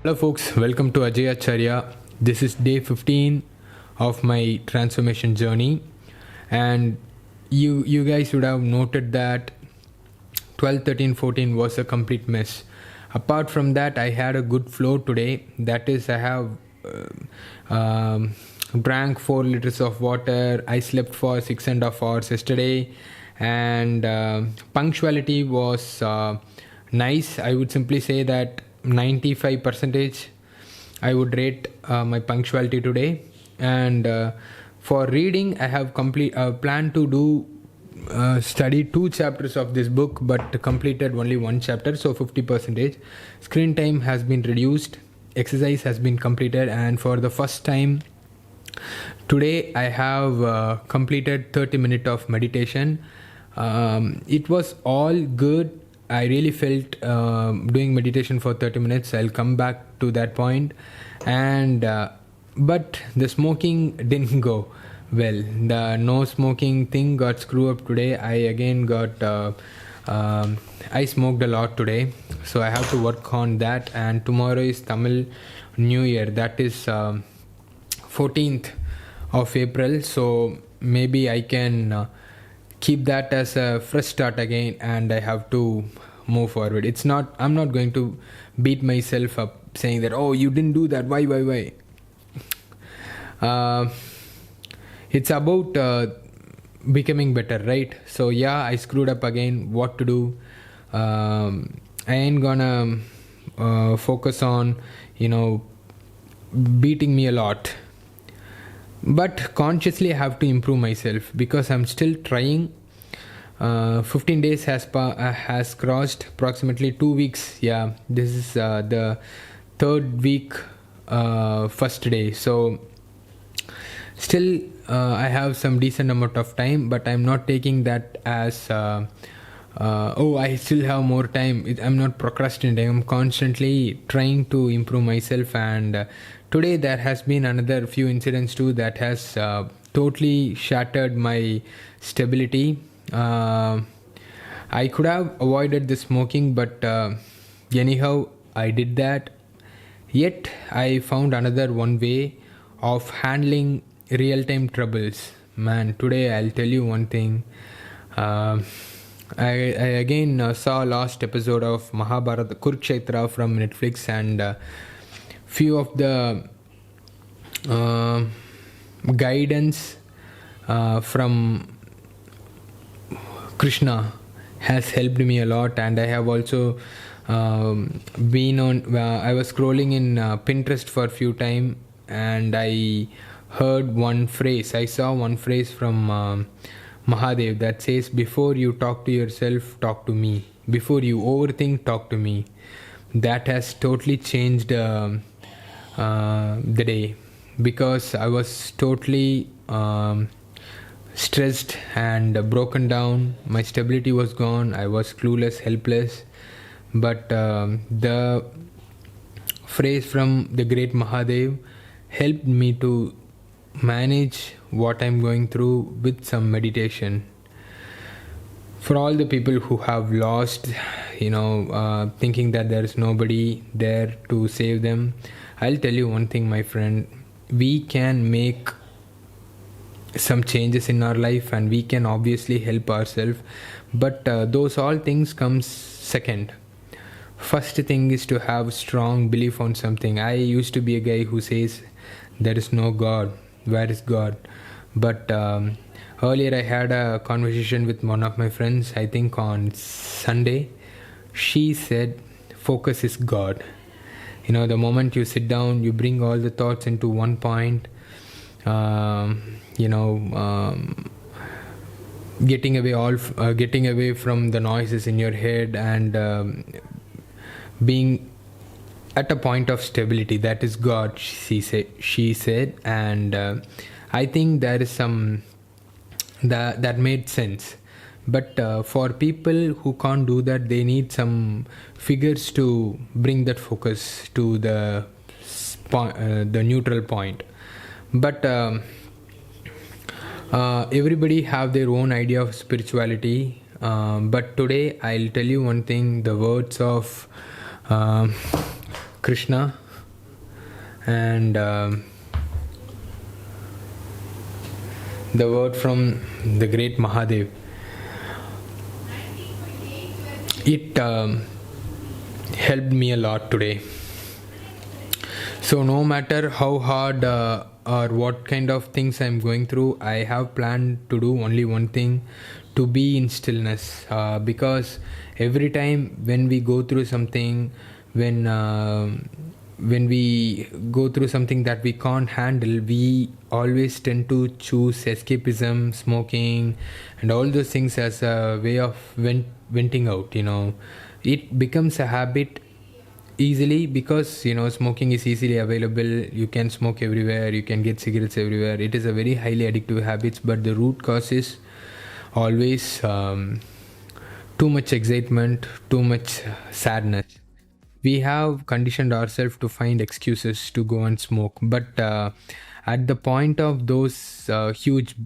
Hello folks, welcome to Ajay Acharya. This is day 15 of my transformation journey, and you guys would have noted that 12, 13, 14 was a complete mess. Apart from that, I had a good flow today. That is, I have drank 4 liters of water. I slept for 6.5 hours yesterday, and punctuality was nice. I would simply say that 95% I would rate my punctuality today. And for reading, I have planned to do study 2 chapters of this book, but completed only 1 chapter, so 50%. Screen time has been reduced, exercise has been completed, and for the first time today I have completed 30 minutes of meditation. It was all good. I really felt doing meditation for 30 minutes. I'll come back to that point. And but the smoking didn't go well. The no smoking thing got screwed up today. I again got I smoked a lot today, so I have to work on that. And tomorrow is Tamil New Year. That is 14th of April. So maybe I can keep that as a fresh start again, and I have to move forward. I'm not going to beat myself up saying that, oh, you didn't do that, why. It's about becoming better, right? So yeah, I screwed up again. What to do? I ain't gonna focus on beating me a lot, but consciously I have to improve myself, because I'm still trying. 15 days has crossed, approximately 2 weeks. Yeah, this is the 3rd week, first day. So still I have some decent amount of time, but I'm not taking that as I still have more time. I'm not procrastinating. I'm constantly trying to improve myself. And today there has been another few incidents too that has totally shattered my stability. I could have avoided the smoking, but anyhow I did that. Yet I found another one way of handling real-time troubles. Man, today I'll tell you one thing. I again saw last episode of Mahabharata Kurukshetra from Netflix, and few of the guidance from Krishna has helped me a lot. And I have also been on I was scrolling in Pinterest for a few time, and I heard one phrase. I saw one phrase from Mahadev that says, before you talk to yourself, talk to me. Before you overthink, talk to me. That has totally changed the day, because I was totally stressed and broken down. My stability was gone. I was clueless, helpless. But the phrase from the great Mahadev helped me to manage what I'm going through with some meditation. For all the people who have lost, thinking that there is nobody there to save them, I'll tell you one thing, my friend. We can make some changes in our life, and we can obviously help ourselves, but those all things comes second. First thing is to have strong belief on something. I used to be a guy who says there is no God, where is God? But earlier I had a conversation with one of my friends, I think on Sunday. She said focus is God. The moment you sit down, you bring all the thoughts into one point. Getting away from the noises in your head, and being at a point of stability. That is God, she said. And I think there is some that made sense. But for people who can't do that, they need some figures to bring that focus to the neutral point. But everybody have their own idea of spirituality. But today I'll tell you one thing. The words of Krishna, And the word from the great Mahadev, it helped me a lot today. So no matter how hard or what kind of things I'm going through, I have planned to do only one thing: to be in stillness. Because every time when we go through something, when uh, when we go through something that we can't handle, we always tend to choose escapism, smoking, and all those things as a way of venting out. It becomes a habit easily, because smoking is easily available. You can smoke everywhere, you can get cigarettes everywhere. It is a very highly addictive habits, but the root cause is always too much excitement, too much sadness. We have conditioned ourselves to find excuses to go and smoke, but at the point of those huge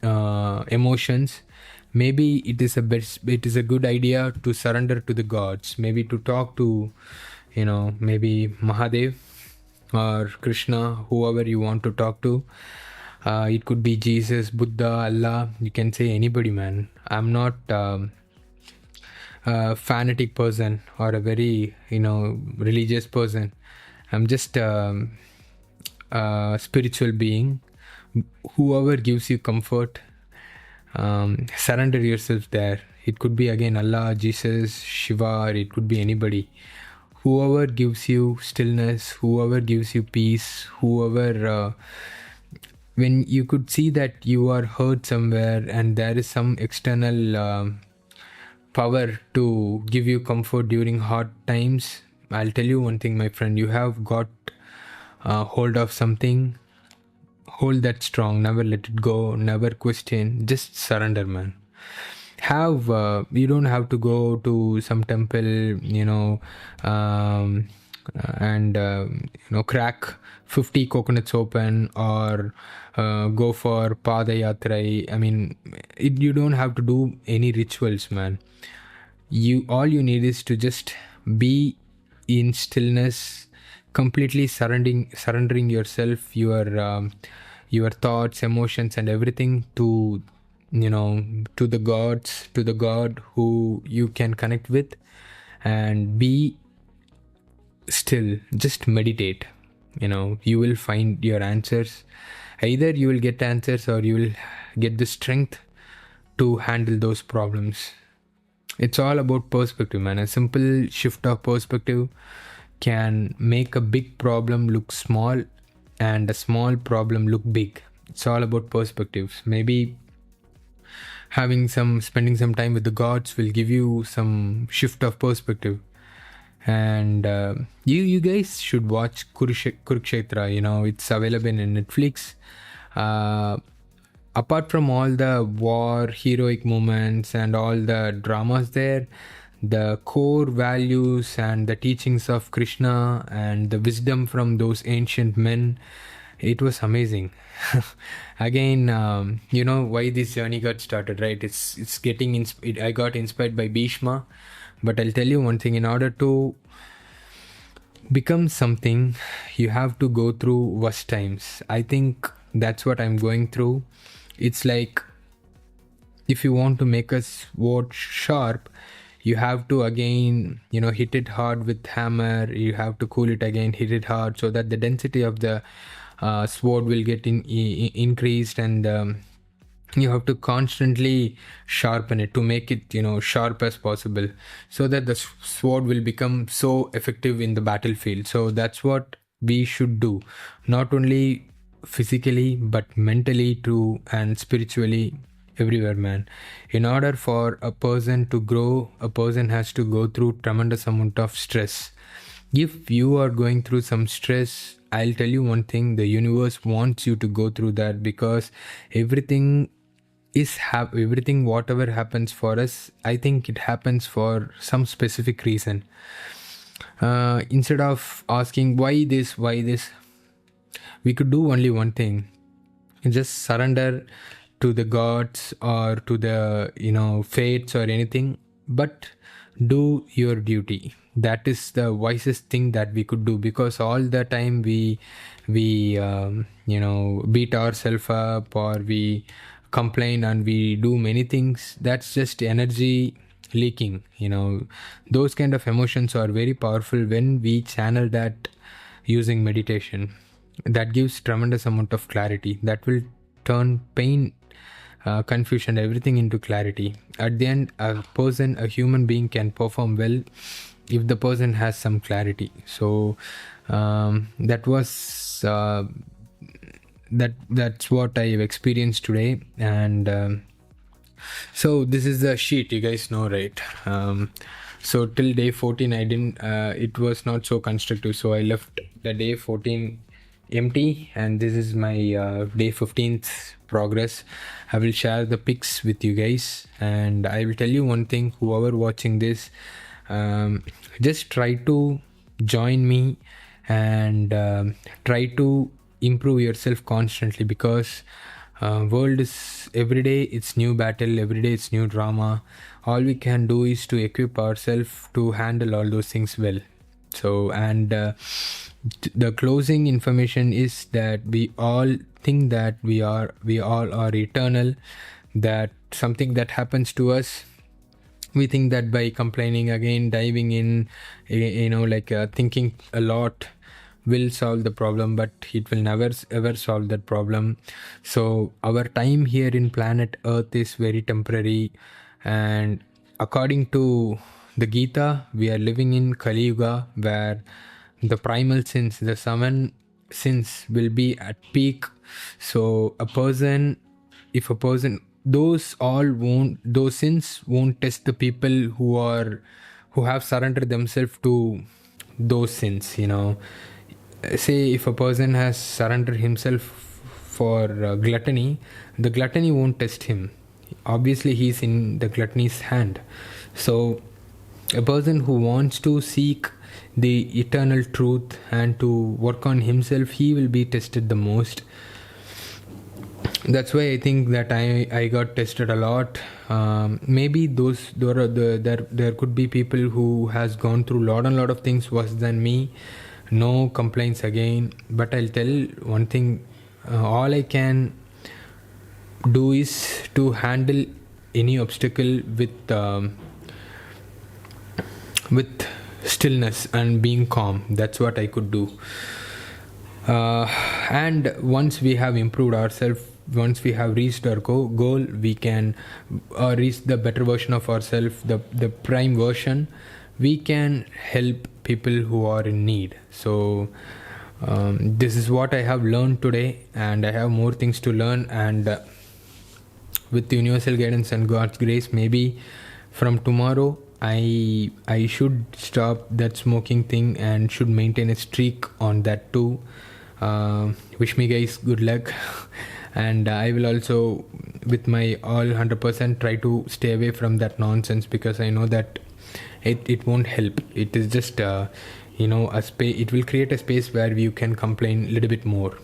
emotions, maybe it is a good idea to surrender to the gods, maybe to talk to maybe Mahadev or Krishna, whoever you want to talk to. It could be Jesus, Buddha, Allah. You can say anybody, man. I'm not a fanatic person or a very religious person. I'm just a spiritual being. Whoever gives you comfort, surrender yourself there. It could be again Allah, Jesus, Shiva, or it could be anybody. Whoever gives you stillness, whoever gives you peace, whoever when you could see that you are hurt somewhere and there is some external power to give you comfort during hard times, I'll tell you one thing, my friend: you have got hold of something. Hold that strong, never let it go, never question, just surrender, man. You don't have to go to some temple, and crack 50 coconuts open, or go for padayatra. I mean, you don't have to do any rituals, man. All you need is to just be in stillness, completely surrendering yourself, your thoughts, emotions, and everything to to the gods, to the god who you can connect with, and be still. Just meditate. You will find your answers. Either you will get answers, or you will get the strength to handle those problems. It's all about perspective, man. A simple shift of perspective can make a big problem look small and a small problem look big. It's all about perspectives. Maybe spending some time with the gods will give you some shift of perspective. And you guys should watch Kurukshetra. It's available in Netflix. Apart from all the war, heroic moments, and all the dramas there, the core values and the teachings of Krishna and the wisdom from those ancient men, it was amazing. Again, why this journey got started, right? It's getting I got inspired by Bhishma. But I'll tell you one thing: in order to become something, you have to go through worst times. I think that's what I'm going through. It's like, if you want to make a sword sharp, you have to again hit it hard with hammer. You have to cool it again, hit it hard, so that the density of the sword will get increased, and you have to constantly sharpen it to make it sharp as possible, so that the sword will become so effective in the battlefield. So that's what we should do, not only physically but mentally too, and spiritually, everywhere, man. In order for a person to grow, a person has to go through tremendous amount of stress. If you are going through some stress, I'll tell you one thing: the universe wants you to go through that, because everything whatever happens for us, I think it happens for some specific reason. Instead of asking why this, we could do only one thing: just surrender to the gods or to the fates or anything, but do your duty. That is the wisest thing that we could do, because all the time we beat ourselves up, or we complain and we do many things. That's just energy leaking. Those kind of emotions are very powerful when we channel that using meditation. That gives tremendous amount of clarity. That will turn pain, confusion, everything into clarity. At the end, a human being can perform well if the person has some clarity. So that was that's what I've experienced today. And so this is the sheet, you guys know, right? So till day 14 I didn't it was not so constructive, so I left the day 14 empty, and this is my day 15th progress. I will share the pics with you guys, and I will tell you one thing: whoever watching this, just try to join me and try to improve yourself constantly, because world is every day it's new battle, every day it's new drama. All we can do is to equip ourselves to handle all those things well. So, and the closing information is that we all think that we all are eternal, that something that happens to us, we think that by complaining again, diving in, thinking a lot will solve the problem, but it will never ever solve that problem. So our time here in planet Earth is very temporary, and according to the Gita, we are living in Kali Yuga, where the primal sins, the 7 sins, will be at peak. So if a person, those sins won't test the people who have surrendered themselves to those sins. Say if a person has surrendered himself for gluttony, the gluttony won't test him. Obviously he's in the gluttony's hand. So a person who wants to seek the eternal truth and to work on himself, he will be tested the most. That's why I think that I got tested a lot. Maybe there could be people who has gone through lot of things worse than me. No complaints again, but I'll tell one thing: all I can do is to handle any obstacle with stillness and being calm. That's what I could do. And once we have improved ourselves, once we have reached our goal, we can reach the better version of ourselves, the prime version. We can help people who are in need. So this is what I have learned today, and I have more things to learn. And with universal guidance and God's grace, maybe from tomorrow I should stop that smoking thing and should maintain a streak on that too. Wish me guys good luck. And I will also, with my all 100%, try to stay away from that nonsense, because I know that it won't help. It is just a space. It will create a space where you can complain a little bit more,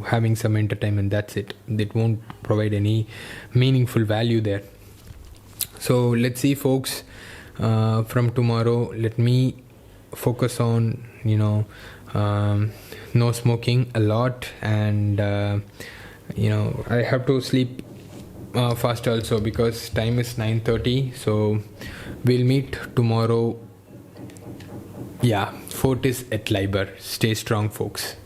having some entertainment. That's it. It won't provide any meaningful value there. So let's see, folks. From tomorrow, let me focus on no smoking a lot, and I have to sleep fast also, because time is 9:30. So we'll meet tomorrow. Yeah, Fortis et Liber. Stay strong, folks.